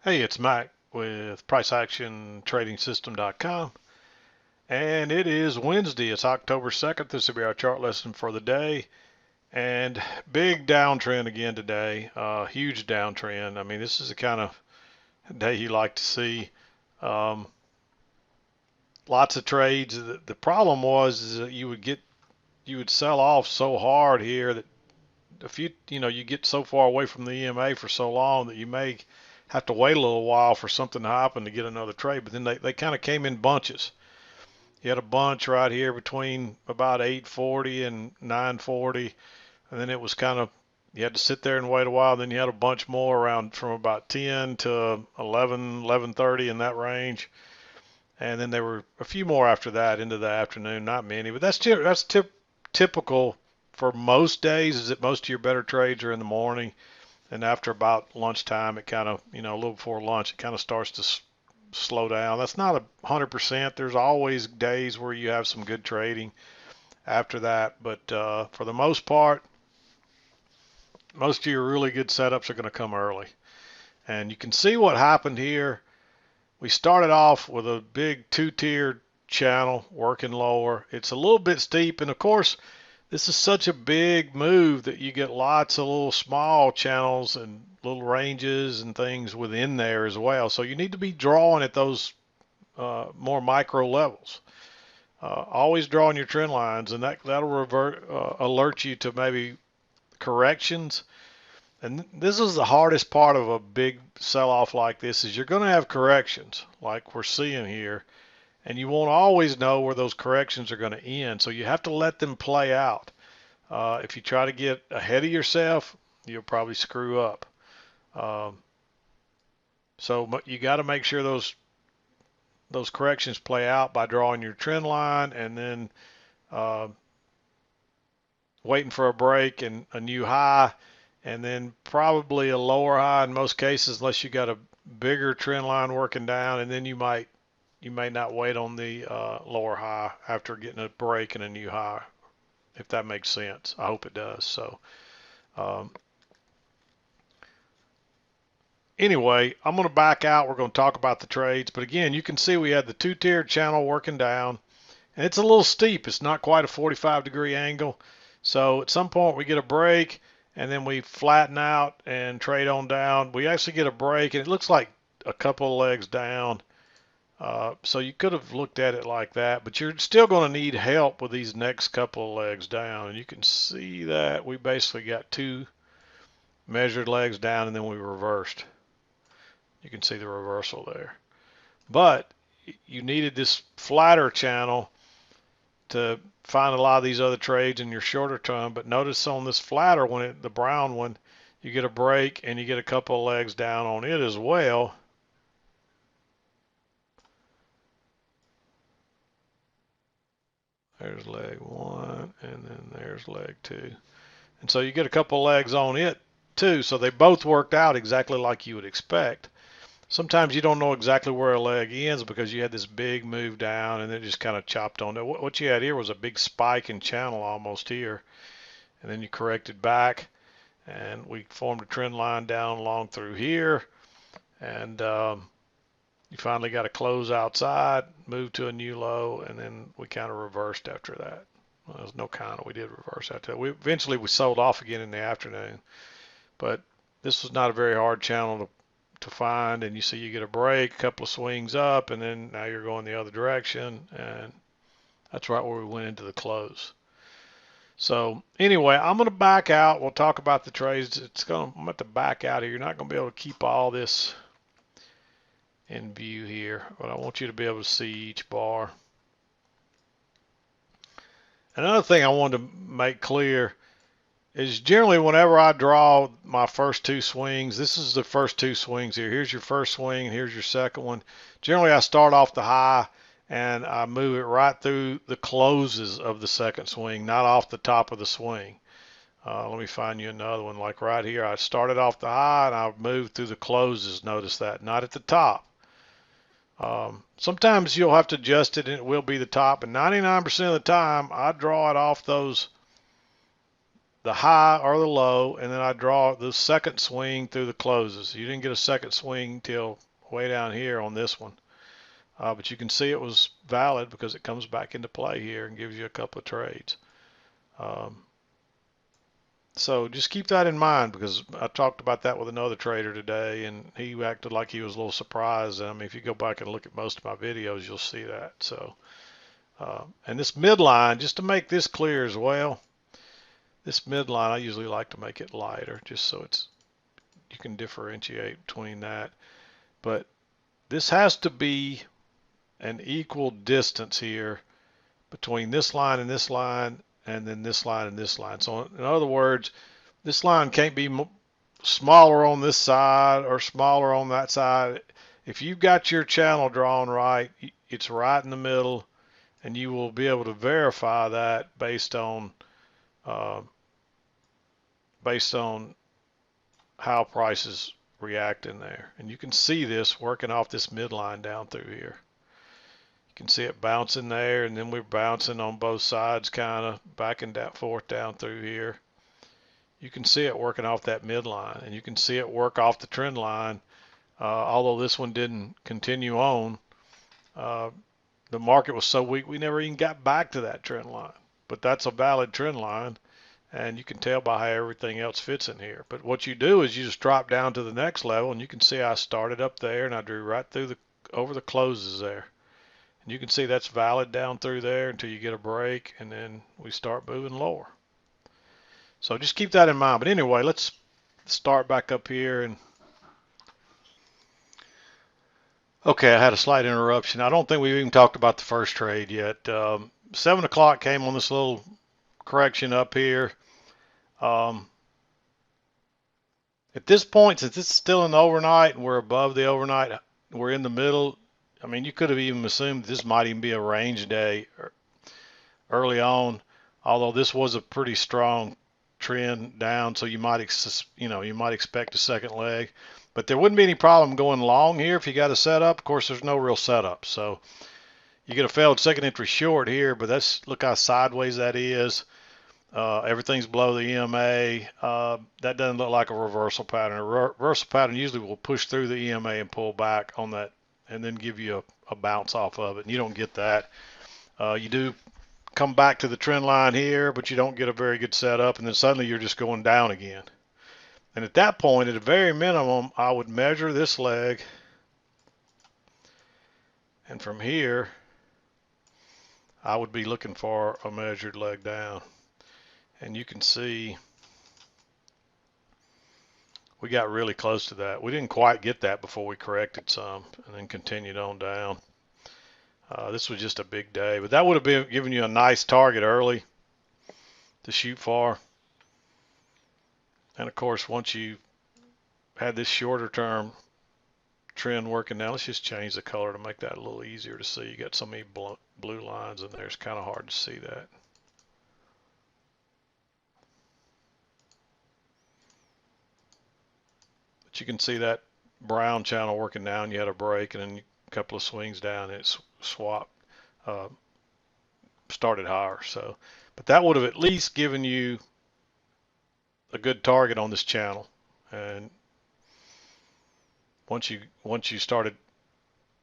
Hey, it's Mac with PriceActionTradingSystem.com, and it is Wednesday. It's October 2nd. This will be our chart lesson for the day, and big downtrend again today. Huge downtrend. I mean, this is the kind of day you like to see. Um, Lots of trades. The problem was is that you would sell off so hard here that if you get so far away from the EMA for so long that you may have to wait a little while for something to happen to get another trade. But then they kind of came in bunches. You had a bunch right here between about 840 and 940, and then it was kind of you had to sit there and wait a while. Then you had a bunch more around from about 10 to 11, 11:30 in that range, and then there were a few more after that into the afternoon. Not many, but typical for most days. Is that most of your better trades are in the morning, and after about lunchtime, it kind of a little before lunch, it kind of starts to slow down. That's not 100%. There's always days where you have some good trading after that, but for the most part, most of your really good setups are going to come early. And you can see what happened here. We started off with a big two-tiered channel working lower. It's a little bit steep, and of course, this is such a big move that you get lots of little small channels and little ranges and things within there as well. So you need to be drawing at those more micro levels. Always drawing your trend lines, and that'll alert you to maybe corrections. And this is the hardest part of a big sell-off like this is you're going to have corrections like we're seeing here, and you won't always know where those corrections are going to end. So you have to let them play out. If you try to get ahead of yourself, you'll probably screw up. Um, so you got to make sure those corrections play out by drawing your trend line and then uh, waiting for a break and a new high, and then probably a lower high in most cases, unless you got a bigger trend line working down, and then you may not wait on the lower high after getting a break and a new high, if that makes sense. I hope it does. So um, anyway, I'm going to back out. We're going to talk about the trades, but again, you can see we had the two-tiered channel working down, and it's a little steep. It's not quite a 45-degree angle. So at some point we get a break, and then we flatten out and trade on down. We actually get a break, and it looks like a couple of legs down. So you could have looked at it like that, but you're still going to need help with these next couple of legs down. And you can see that we basically got two measured legs down, and then we reversed. You can see the reversal there. But you needed this flatter channel to find a lot of these other trades in your shorter term. But notice on this flatter one, the brown one, you get a break and you get a couple of legs down on it as well. There's leg one, and then there's leg two. And so you get a couple of legs on it too. So they both worked out exactly like you would expect. Sometimes you don't know exactly where a leg ends because you had this big move down and it just kind of chopped on it. What you had here was a big spike in channel almost here. And then you corrected back, and we formed a trend line down along through here. And you finally got a close outside, move to a new low, and then we kind of reversed after that. Well, there's no kind of, we did reverse after that. Eventually we sold off again in the afternoon, but this was not a very hard channel to find. And you see you get a break, a couple of swings up, and then now you're going the other direction, and that's right where we went into the close. So anyway, I'm going to back out. We'll talk about the trades. I'm going to back out here. You're not going to be able to keep all this in view here, but I want you to be able to see each bar. Another thing I wanted to make clear is generally whenever I draw my first two swings, this is the first two swings here. Here's your first swing, and here's your second one. Generally, I start off the high and I move it right through the closes of the second swing, not off the top of the swing. Let me find you another one. Like right here, I started off the high and I moved through the closes. Notice that, not at the top. Sometimes you'll have to adjust it and it will be the top, but 99% of the time I draw it off those the high or the low, and then I draw the second swing through the closes. You didn't get a second swing till way down here on this one. But you can see it was valid because it comes back into play here and gives you a couple of trades. So just keep that in mind, because I talked about that with another trader today, and he acted like he was a little surprised. I mean, if you go back and look at most of my videos, you'll see that. So, and this midline, just to make this clear as well, this midline, I usually like to make it lighter just so you can differentiate between that. But this has to be an equal distance here between this line and this line, and then this line and this line. So in other words, this line can't be smaller on this side or smaller on that side. If you've got your channel drawn right, it's right in the middle, and you will be able to verify that based on how prices react in there. And you can see this working off this midline down through here. You can see it bouncing there, and then we're bouncing on both sides, kind of back and forth down through here. You can see it working off that midline, and you can see it work off the trend line. Although this one didn't continue on, the market was so weak we never even got back to that trend line. But that's a valid trend line, and you can tell by how everything else fits in here. But what you do is you just drop down to the next level, and you can see I started up there and I drew right through over the closes there. And you can see that's valid down through there until you get a break, and then we start moving lower. So just keep that in mind. But anyway, let's start back up here. And okay, I had a slight interruption. I don't think we've even talked about the first trade yet. 7 o'clock came on this little correction up here. At this point, since it's still in the overnight and we're above the overnight, we're in the middle. I mean, you could have even assumed this might even be a range day early on, although this was a pretty strong trend down, so you might expect a second leg. But there wouldn't be any problem going long here if you got a setup. Of course, there's no real setup, so you get a failed second entry short here, but look how sideways that is. Everything's below the EMA. That doesn't look like a reversal pattern. A reversal pattern usually will push through the EMA and pull back on that, and then give you a bounce off of it, and you don't get that. You do come back to the trend line here, but you don't get a very good setup, and then suddenly you're just going down again. And at that point, at a very minimum, I would measure this leg, and from here I would be looking for a measured leg down. And you can see we got really close to that. We didn't quite get that before we corrected some and then continued on down. This was just a big day, but that would have been giving you a nice target early to shoot for. And of course, once you had this shorter term trend working now, let's just change the color to make that a little easier to see. You got so many blue lines in there, it's kind of hard to see that. But you can see that brown channel working down. You had a break and then a couple of swings down, and it swapped, started higher. So, but that would have at least given you a good target on this channel. And once you started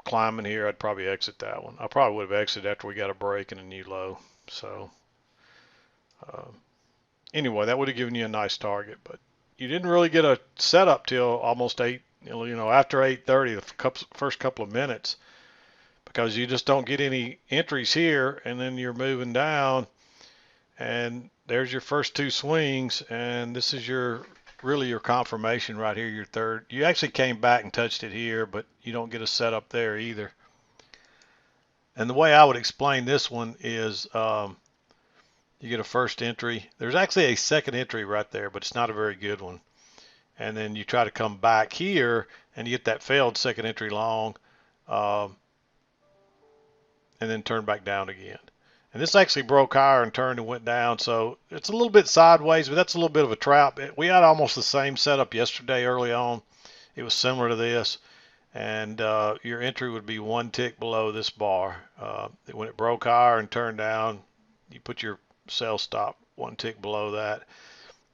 climbing here, I'd probably exit that one. I probably would have exited after we got a break and a new low. So anyway, that would have given you a nice target, but you didn't really get a setup till almost after 8:30, the first couple of minutes, because you just don't get any entries here, and then you're moving down, and there's your first two swings, and this is really your confirmation right here, your third. You actually came back and touched it here, but you don't get a setup there either. And the way I would explain this one is you get a first entry. There's actually a second entry right there, but it's not a very good one. And then you try to come back here and you get that failed second entry long, and then turn back down again. And this actually broke higher and turned and went down, so it's a little bit sideways, but that's a little bit of a trap. We had almost the same setup yesterday early on. It was similar to this, and your entry would be one tick below this bar. When it broke higher and turned down, you put your sell stop one tick below that.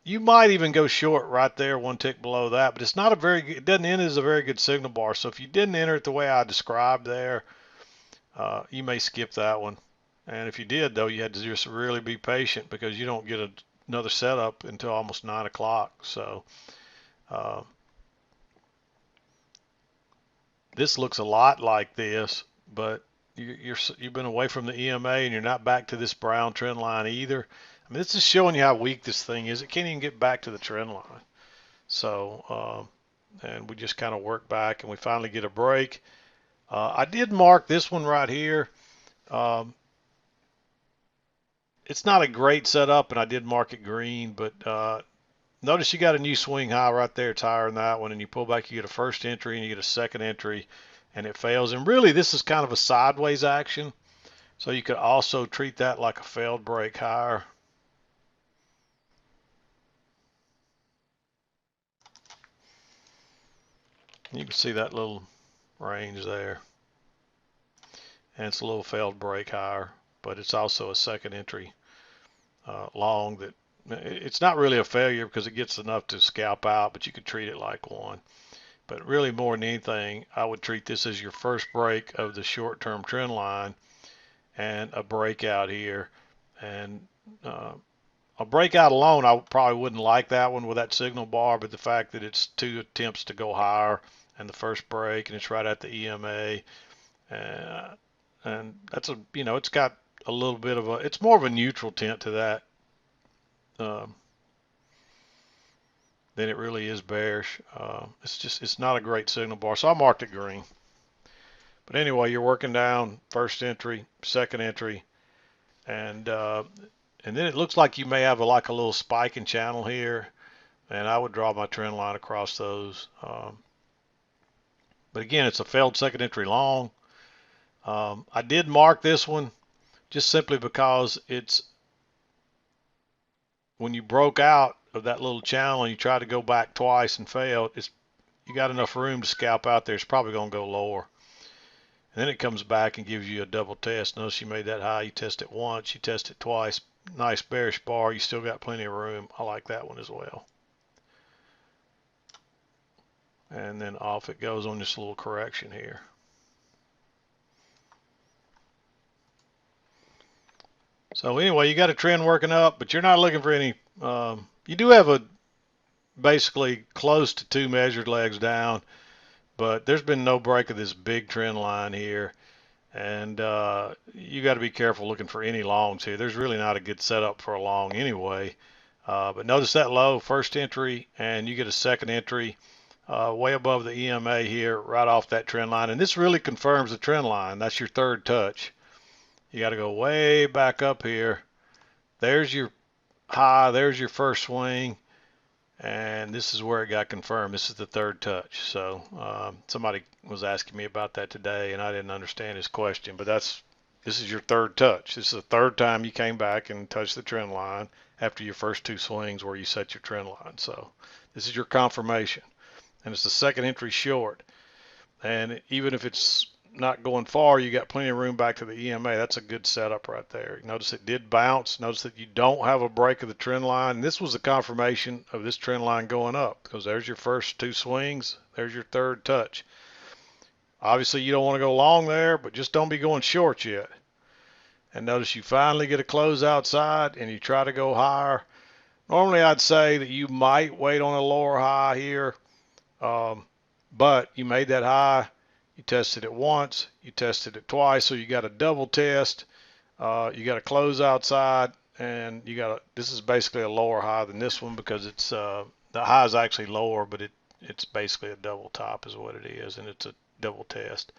You might even go short right there, one tick below that, but it's not a very, it doesn't end as a very good signal bar. So if you didn't enter it the way I described there, you may skip that one. And if you did, though, you had to just really be patient because you don't get another setup until almost 9 o'clock. So uh, this looks a lot like this, but you've been away from the EMA and you're not back to this brown trend line either. I mean, this is showing you how weak this thing is. It can't even get back to the trend line. So, and we just kind of work back and we finally get a break. I did mark this one right here. It's not a great setup, and I did mark it green, but notice you got a new swing high right there. It's higher than that one, and you pull back, you get a first entry and you get a second entry, and it fails. And really, this is kind of a sideways action, so you could also treat that like a failed break higher. You can see that little range there, and it's a little failed break higher, but it's also a second entry long that it's not really a failure because it gets enough to scalp out, but you could treat it like one. But really, more than anything, I would treat this as your first break of the short-term trend line and a breakout here. And a breakout alone, I probably wouldn't like that one with that signal bar, but the fact that it's 2 attempts to go higher and the first break, and it's right at the EMA, and that's it's got a little bit of it's more of a neutral tint to that than it really is bearish. It's not a great signal bar, so I marked it green. But anyway, you're working down first entry, second entry, and then it looks like you may have like a little spike in channel here, and I would draw my trend line across those. But again, it's a failed second entry long. I did mark this one just simply because it's when you broke out of that little channel and you try to go back twice and failed, you got enough room to scalp out there. It's probably going to go lower. And then it comes back and gives you a double test. Notice you made that high. You test it once, you test it twice. Nice bearish bar. You still got plenty of room. I like that one as well. And then off it goes on this little correction here. So anyway, you got a trend working up, but you're not looking for any. You do have a basically close to 2 measured legs down, but there's been no break of this big trend line here, and you got to be careful looking for any longs here. There's really not a good setup for a long anyway. But notice that low first entry, and you get a second entry way above the EMA here, right off that trend line, and this really confirms the trend line. That's your third touch. You got to go way back up here. There's your high, there's your first swing, and this is where it got confirmed. This is the third touch. So somebody was asking me about that today, and I didn't understand his question, but this is your third touch. This is the third time you came back and touched the trend line after your first 2 swings where you set your trend line. So this is your confirmation, and it's the second entry short. And even if it's not going far, you got plenty of room back to the EMA. That's a good setup right there. Notice it did bounce. Notice that you don't have a break of the trend line. And this was a confirmation of this trend line going up, because there's your first 2 swings. There's your third touch. Obviously, you don't want to go long there, but just don't be going short yet. And notice you finally get a close outside and you try to go higher. Normally, I'd say that you might wait on a lower high here, but you made that high. You tested it once, you tested it twice, so you got a double test. You got a close outside, and this is basically a lower high than this one because it's the high is actually lower, but it's basically a double top is what it is, and it's a double test.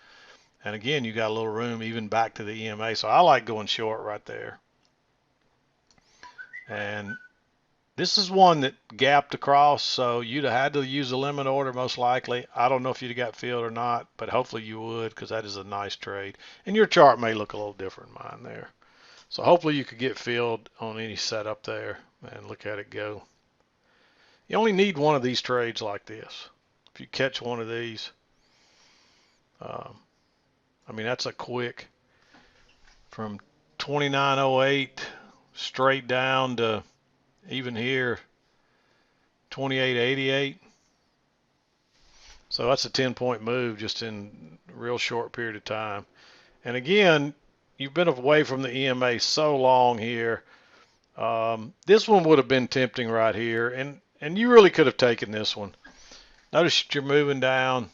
And again, you got a little room even back to the EMA, so I like going short right there. And this is one that gapped across, so you'd have had to use a limit order most likely. I don't know if you'd have got filled or not, but hopefully you would, because that is a nice trade. And your chart may look a little different than mine there. So hopefully you could get filled on any setup there and look at it go. You only need one of these trades like this. If you catch one of these, I mean, that's a quick from 2908 straight down to even here 28.88. So that's a 10-point move just in a real short period of time. And again, you've been away from the EMA so long here. This one would have been tempting right here, and you really could have taken this one. Notice you're moving down,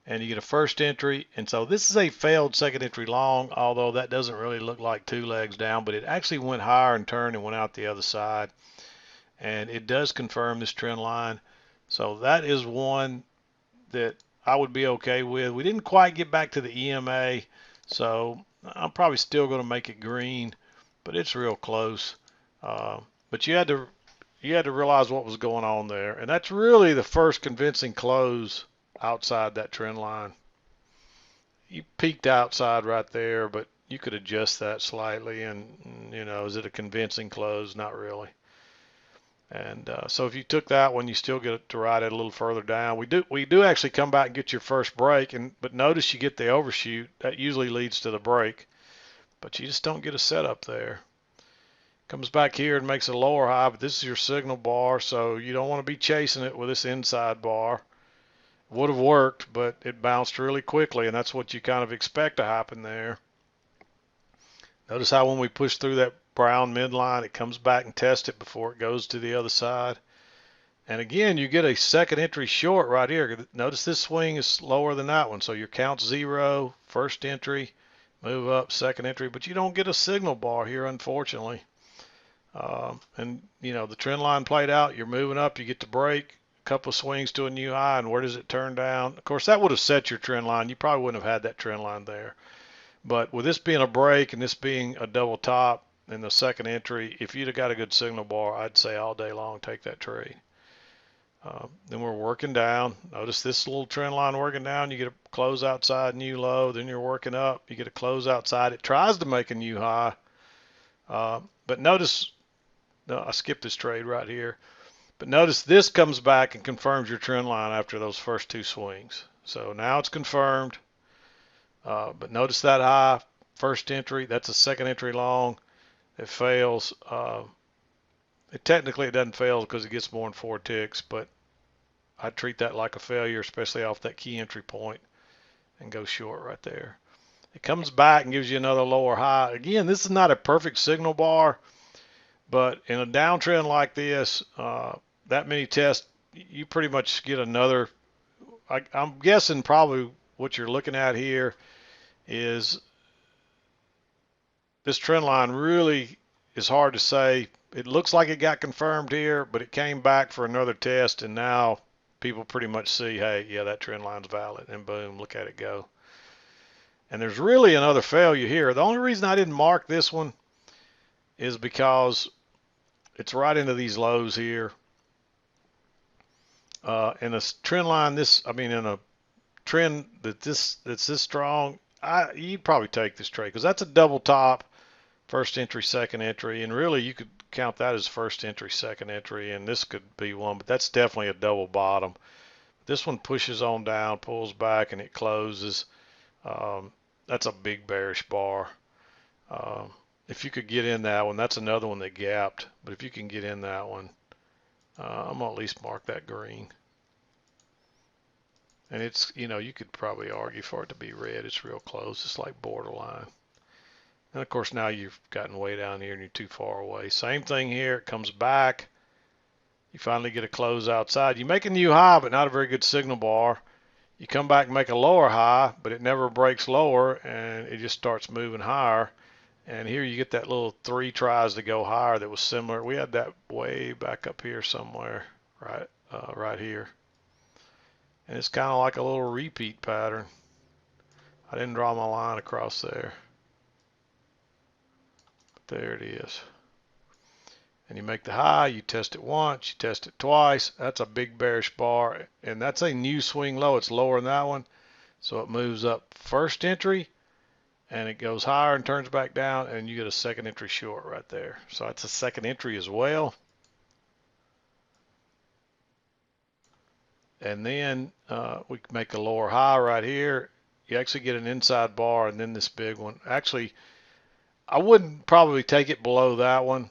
and you get a first entry, and so this is a failed second entry long, although that doesn't really look like 2 legs down, but it actually went higher and turned and went out the other side, and it does confirm this trend line. So that is one that I would be okay with. We didn't quite get back to the EMA, so I'm probably still going to make it green, but it's real close. But you had to realize what was going on there, and that's really the first convincing close outside that trend line. You peaked outside right there, but you could adjust that slightly, and is it a convincing close? Not really. And so if you took that one, you still get to ride it a little further down. We do actually come back and get your first break, but notice you get the overshoot. That usually leads to the break, but you just don't get a setup there. Comes back here and makes a lower high, but this is your signal bar, so you don't want to be chasing it with this inside bar. Would have worked, but it bounced really quickly, and that's what you kind of expect to happen there. Notice how when we push through that brown midline, it comes back and tests it before it goes to the other side. And again, you get a second entry short right here. Notice this swing is lower than that one, so your count's 0, first entry, move up, second entry, but you don't get a signal bar here, unfortunately. And the trend line played out, you're moving up, you get to break, a couple of swings to a new high, and where does it turn down? Of course, that would have set your trend line. You probably wouldn't have had that trend line there. But with this being a break and this being a double top in the second entry, if you'd have got a good signal bar, I'd say all day long take that trade. Then we're working down. Notice this little trend line working down. You get a close outside, new low. Then you're working up. You get a close outside. It tries to make a new high. But notice, no, I skipped this trade right here. But notice this comes back and confirms your trend line after those first 2 swings. So now it's confirmed. But notice that high, first entry, that's a second entry long. It fails. Technically it doesn't fail because it gets more than 4 ticks, but I treat that like a failure, especially off that key entry point, and go short right there. It comes back and gives you another lower high. Again, this is not a perfect signal bar, but in a downtrend like this, that many tests, you pretty much get another. I'm guessing probably what you're looking at here is this trend line really is hard to say. It looks like it got confirmed here, but it came back for another test, and now people pretty much see, hey, yeah, that trend line's valid, and boom, look at it go. And there's really another failure here. The only reason I didn't mark this one is because it's right into these lows here. In a trend line, in a trend that's this strong, you'd probably take this trade because that's a double top, first entry, second entry, and really you could count that as first entry, second entry, and this could be one, but that's definitely a double bottom. This one pushes on down, pulls back, and it closes. That's a big bearish bar. If you could get in that one, that's another one that gapped, but if you can get in that one, I'm gonna at least mark that green. And it's, you could probably argue for it to be red. It's real close. It's like borderline. And of course now you've gotten way down here and you're too far away. Same thing here. It comes back. You finally get a close outside. You make a new high, but not a very good signal bar. You come back and make a lower high, but it never breaks lower, and it just starts moving higher. And here you get that little 3 tries to go higher that was similar. We had that way back up here somewhere, right here. And it's kind of like a little repeat pattern. I didn't draw my line across there. But there it is. And you make the high, you test it once, you test it twice. That's a big bearish bar. And that's a new swing low. It's lower than that one. So it moves up first entry, and it goes higher and turns back down, and you get a second entry short right there. So that's a second entry as well. And then we make a lower high right here. You actually get an inside bar, and then this big one. Actually, I wouldn't probably take it below that one.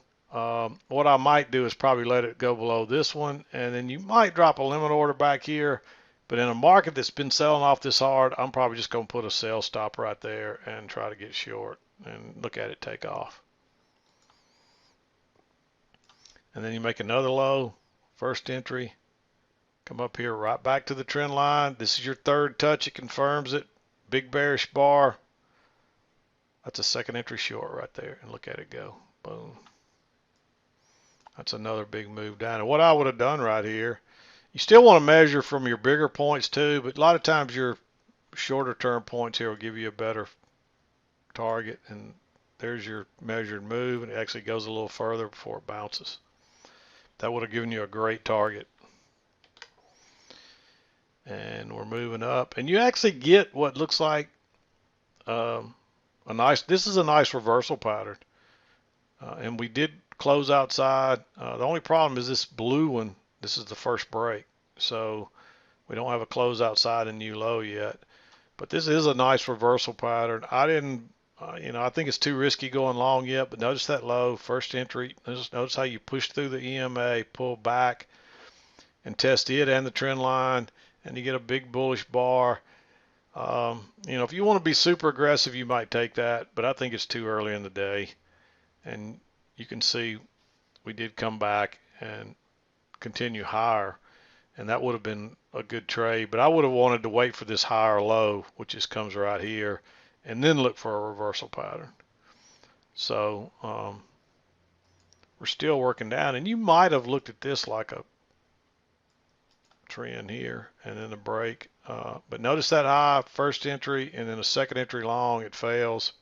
What I might do is probably let it go below this one, and then you might drop a limit order back here. But in a market that's been selling off this hard, I'm probably just going to put a sell stop right there and try to get short and look at it take off. And then you make another low, first entry, come up here right back to the trend line. This is your third touch. It confirms it. Big bearish bar. That's a second entry short right there. And look at it go. Boom. That's another big move down. And what I would have done right here, you still want to measure from your bigger points too, but a lot of times your shorter term points here will give you a better target. And there's your measured move, and it actually goes a little further before it bounces. That would have given you a great target. And we're moving up, and you actually get what looks like this is a nice reversal pattern. And we did close outside. The only problem is this blue one. This is the first break, so we don't have a close outside and new low yet. But this is a nice reversal pattern. I didn't, I think it's too risky going long yet. But notice that low, first entry. Notice how you push through the EMA, pull back, and test it and the trend line, and you get a big bullish bar. If you want to be super aggressive, you might take that, but I think it's too early in the day. And you can see we did come back and continue higher, and that would have been a good trade. But I would have wanted to wait for this higher low, which just comes right here, and then look for a reversal pattern. So we're still working down, and you might have looked at this like a trend here and then a break. But notice that high first entry and then a second entry long, it fails.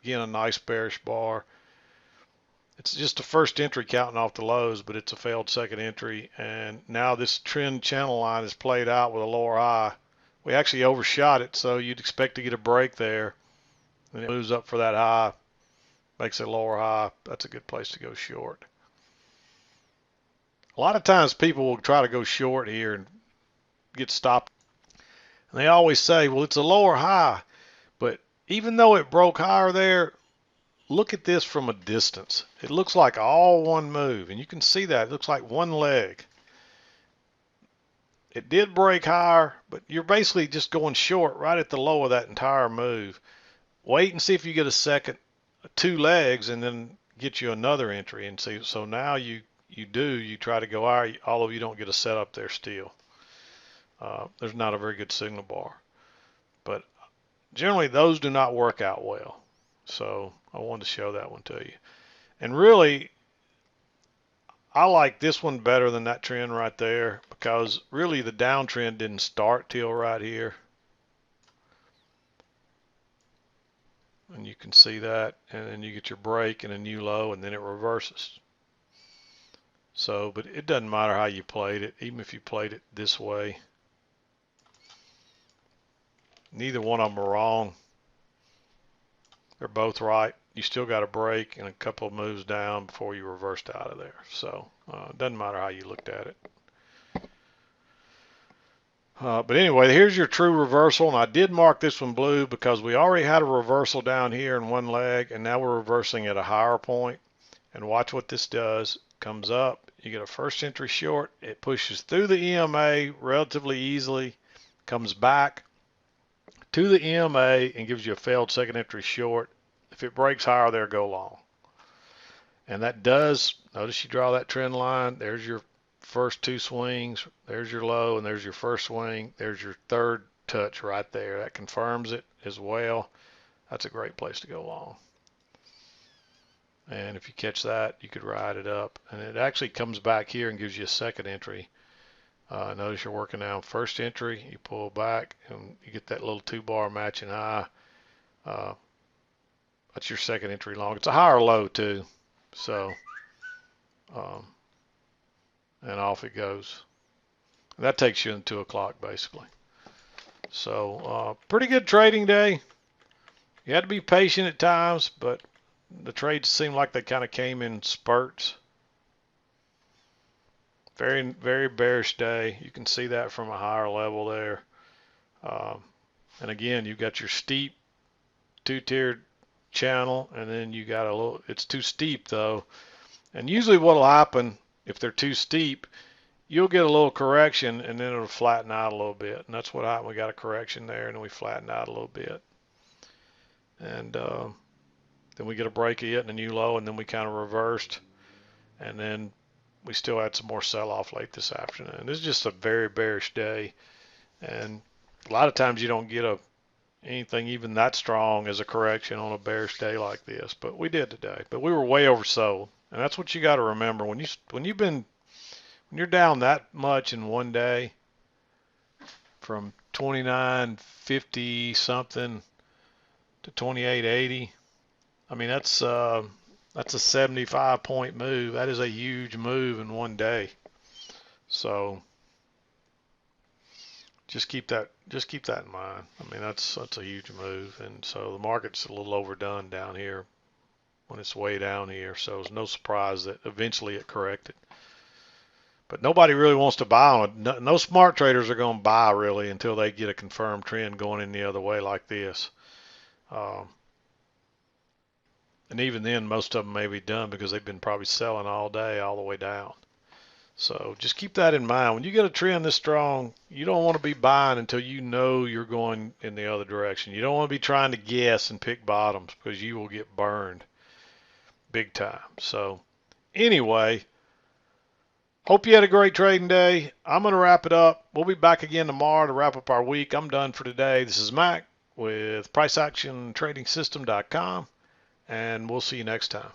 Again, a nice bearish bar. It's just a first entry counting off the lows, but it's a failed second entry. And now this trend channel line is played out with a lower high. We actually overshot it, so you'd expect to get a break there. And it moves up for that high, makes a lower high. That's a good place to go short. A lot of times people will try to go short here and get stopped. And they always say, well, it's a lower high. But even though it broke higher there, look at this from a distance. It looks like all one move. And you can see that. It looks like one leg. It did break higher, but you're basically just going short right at the low of that entire move. Wait and see if you get a second, two legs, and then get you another entry. And see, so now you try to go higher, although you don't get a setup there still. There's not a very good signal bar. But generally those do not work out well. So I wanted to show that one to you. And really, I like this one better than that trend right there, because really the downtrend didn't start till right here. And you can see that, and then you get your break and a new low, and then it reverses. So, but it doesn't matter how you played it, even if you played it this way. Neither one of them are wrong. They're both right. You still got a break and a couple of moves down before you reversed out of there. So it doesn't matter how you looked at it. But anyway, here's your true reversal. And I did mark this one blue because we already had a reversal down here in one leg, and now we're reversing at a higher point. And watch what this does. Comes up, you get a first entry short. It pushes through the EMA relatively easily, comes back to the EMA and gives you a failed second entry short. If it breaks higher there, go long. And that does, notice you draw that trend line. There's your first two swings. There's your low, and there's your first swing. There's your third touch right there. That confirms it as well. That's a great place to go long. And if you catch that, you could ride it up. And it actually comes back here and gives you a second entry. Notice you're working down first entry, you pull back, and you get that little two-bar matching high. That's your second entry long. It's a higher low too. So, and off it goes. And that takes you into 2 o'clock basically. So, pretty good trading day. You had to be patient at times, but the trades seemed like they kind of came in spurts. Very, very bearish day. You can see that from a higher level there. And again, you've got your steep two-tiered channel, and then you got a little, it's too steep though. And usually what will happen if they're too steep, you'll get a little correction and then it'll flatten out a little bit. And that's what happened. We got a correction there and then we flattened out a little bit. And then we get a break of it and a new low, and then we kind of reversed. And then we still had some more sell-off late this afternoon. This is just a very bearish day. And a lot of times you don't get anything even that strong as a correction on a bearish day like this. But we did today. But we were way oversold. And that's what you got to remember. When you're down that much in one day, from 29.50 something to 28.80, I mean that's a 75-point move. That is a huge move in one day. So just keep that in mind. I mean that's a huge move, and so the market's a little overdone down here when it's way down here. So it's no surprise that eventually it corrected. But nobody really wants to buy on it. No smart traders are going to buy really until they get a confirmed trend going in the other way like this. And even then, most of them may be done because they've been probably selling all day, all the way down. So just keep that in mind. When you get a trend this strong, you don't want to be buying until you know you're going in the other direction. You don't want to be trying to guess and pick bottoms because you will get burned big time. So anyway, hope you had a great trading day. I'm going to wrap it up. We'll be back again tomorrow to wrap up our week. I'm done for today. This is Mac with PriceActionTradingSystem.com, and we'll see you next time.